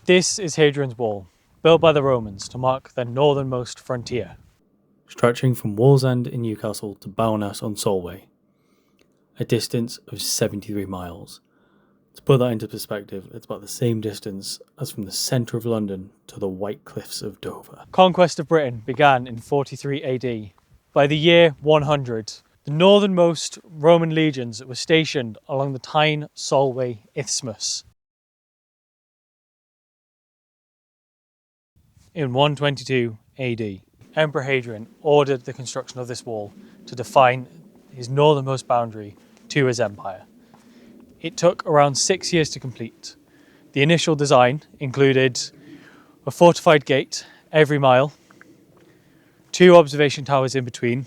This is Hadrian's Wall, built by the Romans to mark their northernmost frontier, stretching from Wallsend in Newcastle to Bowness on Solway, a distance of 73 miles. To put that into perspective, it's about the same distance as from the centre of London to the White Cliffs of Dover. Conquest of Britain began in 43 AD. By the year 100, the northernmost Roman legions were stationed along the Tyne-Solway Isthmus. In 122 AD, Emperor Hadrian ordered the construction of this wall to define his northernmost boundary to his empire. It took around 6 years to complete. The initial design included a fortified gate every mile, 2 observation towers in between,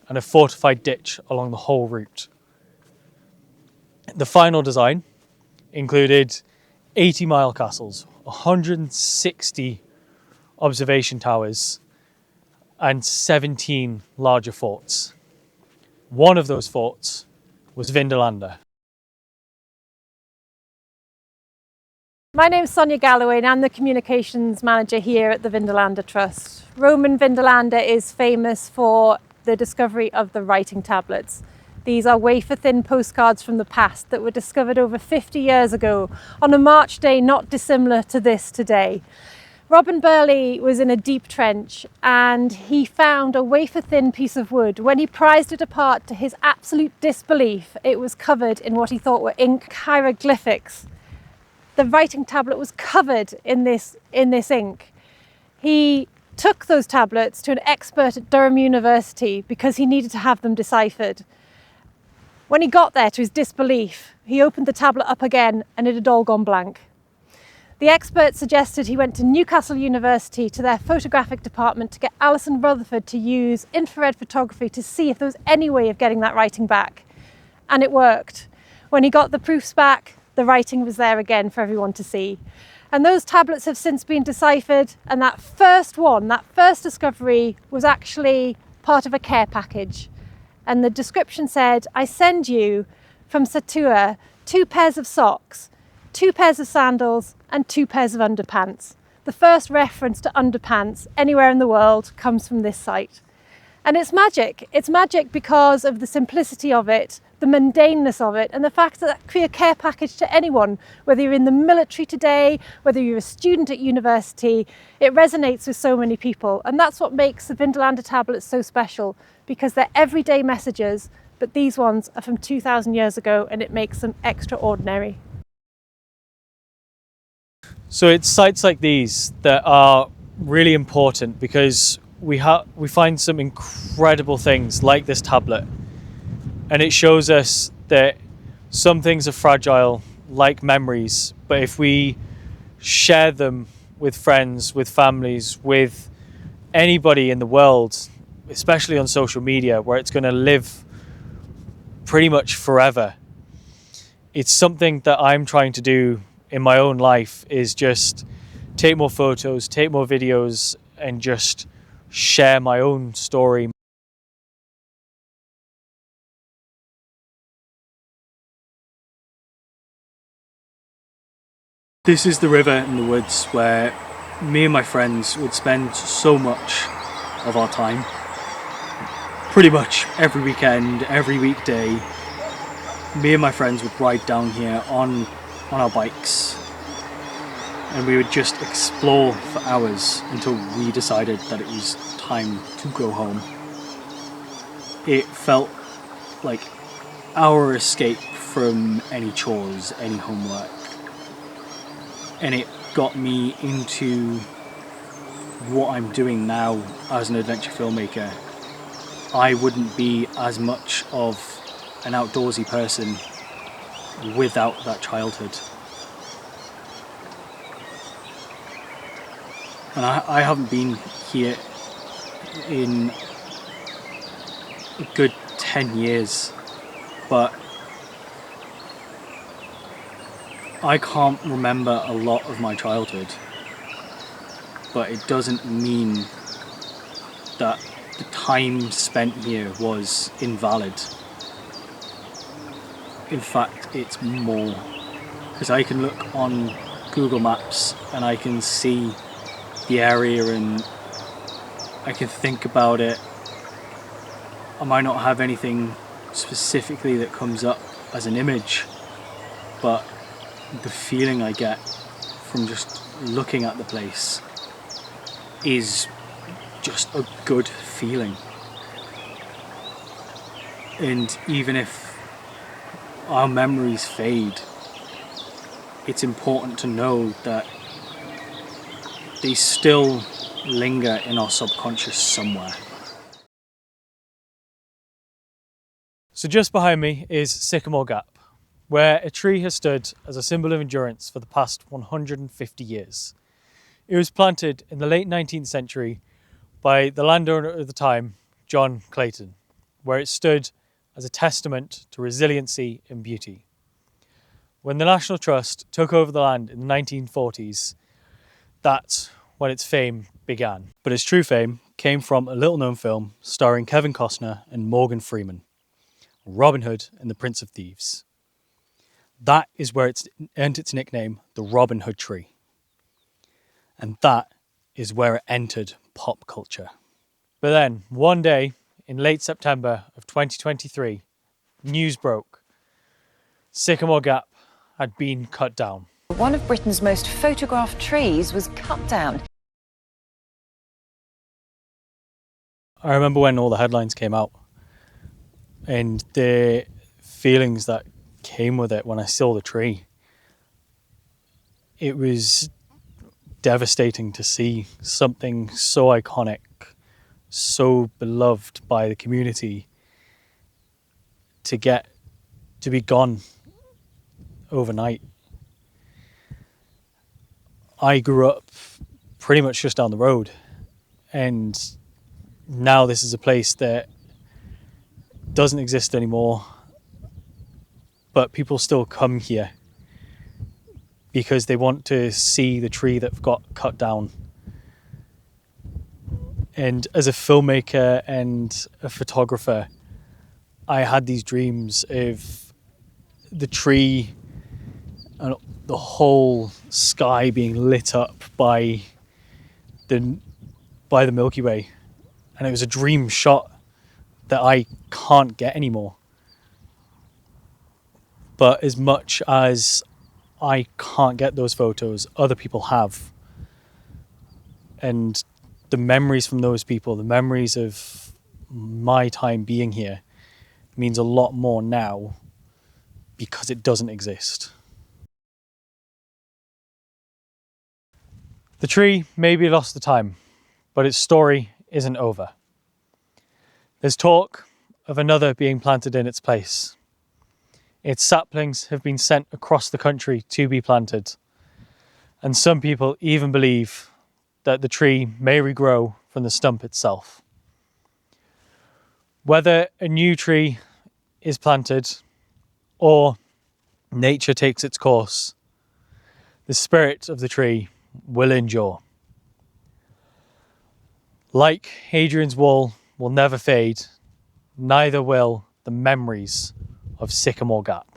and a fortified ditch along the whole route. The final design included 80-mile castles, 160 observation towers, and 17 larger forts. One of those forts was Vindolanda. My name's Sonia Galloway and I'm the communications manager here at the Vindolanda Trust. Roman Vindolanda is famous for the discovery of the writing tablets. These are wafer-thin postcards from the past that were discovered over 50 years ago on a March day not dissimilar to this today. Robin Burley was in a deep trench and he found a wafer-thin piece of wood. When he prized it apart, to his absolute disbelief, it was covered in what he thought were ink hieroglyphics. The writing tablet was covered in this ink. He took those tablets to an expert at Durham University because he needed to have them deciphered. When he got there, to his disbelief, he opened the tablet up again and it had all gone blank. The expert suggested he went to Newcastle University to their photographic department to get Alison Rutherford to use infrared photography to see if there was any way of getting that writing back. And it worked. When he got the proofs back, the writing was there again for everyone to see. And those tablets have since been deciphered, and that first discovery was actually part of a care package. And the description said, "I send you from Satua 2 pairs of socks, 2 pairs of sandals and 2 pairs of underpants." The first reference to underpants anywhere in the world comes from this site. And it's magic. It's magic because of the simplicity of it, the mundaneness of it, and the fact that that could be a care package to anyone, whether you're in the military today, whether you're a student at university. It resonates with so many people. And that's what makes the Vindolanda tablets so special, because they're everyday messages, but these ones are from 2,000 years ago, and it makes them extraordinary. So it's sites like these that are really important because we find some incredible things like this tablet, and it shows us that some things are fragile, like memories, but if we share them with friends, with families, with anybody in the world, especially on social media where it's going to live pretty much forever, it's something that I'm trying to do in my own life, is just take more photos, take more videos, and just share my own story. This is the river in the woods where me and my friends would spend so much of our time. Pretty much every weekend, every weekday, me and my friends would ride down here on our bikes, and we would just explore for hours until we decided that it was time to go home. It felt like our escape from any chores, any homework, and it got me into what I'm doing now as an adventure filmmaker. I wouldn't be as much of an outdoorsy person without that childhood. And I haven't been here in a good 10 years, but I can't remember a lot of my childhood, but it doesn't mean that the time spent here was invalid. In fact, it's more, because I can look on Google Maps and I can see the area and I can think about it, I might not have anything specifically that comes up as an image, but the feeling I get from just looking at the place is just a good feeling. And even if our memories fade, it's important to know that they still linger in our subconscious somewhere. So just behind me is Sycamore Gap, where a tree has stood as a symbol of endurance for the past 150 years. It was planted in the late 19th century by the landowner at the time, John Clayton, where it stood as a testament to resiliency and beauty. When the National Trust took over the land in the 1940s, that's when its fame began. But its true fame came from a little-known film starring Kevin Costner and Morgan Freeman, Robin Hood and the Prince of Thieves. That is where it's earned its nickname, the Robin Hood tree. And that is where it entered pop culture. But then, one day, in late September of 2023, news broke. Sycamore Gap had been cut down. One of Britain's most photographed trees was cut down. I remember when all the headlines came out and the feelings that came with it when I saw the tree. It was devastating to see something so iconic, so beloved by the community, to be gone overnight. I grew up pretty much just down the road, and now this is a place that doesn't exist anymore, but people still come here because they want to see the tree that got cut down. And as a filmmaker and a photographer, I had these dreams of the tree and the whole sky being lit up by the Milky Way. And it was a dream shot that I can't get anymore. But as much as I can't get those photos, other people have. And the memories from those people, the memories of my time being here, means a lot more now because it doesn't exist. The tree maybe lost the time, but its story isn't over. There's talk of another being planted in its place. Its saplings have been sent across the country to be planted, and some people even believe that the tree may regrow from the stump itself. Whether a new tree is planted or nature takes its course, the spirit of the tree will endure. Like Hadrian's Wall will never fade, neither will the memories of Sycamore Gap.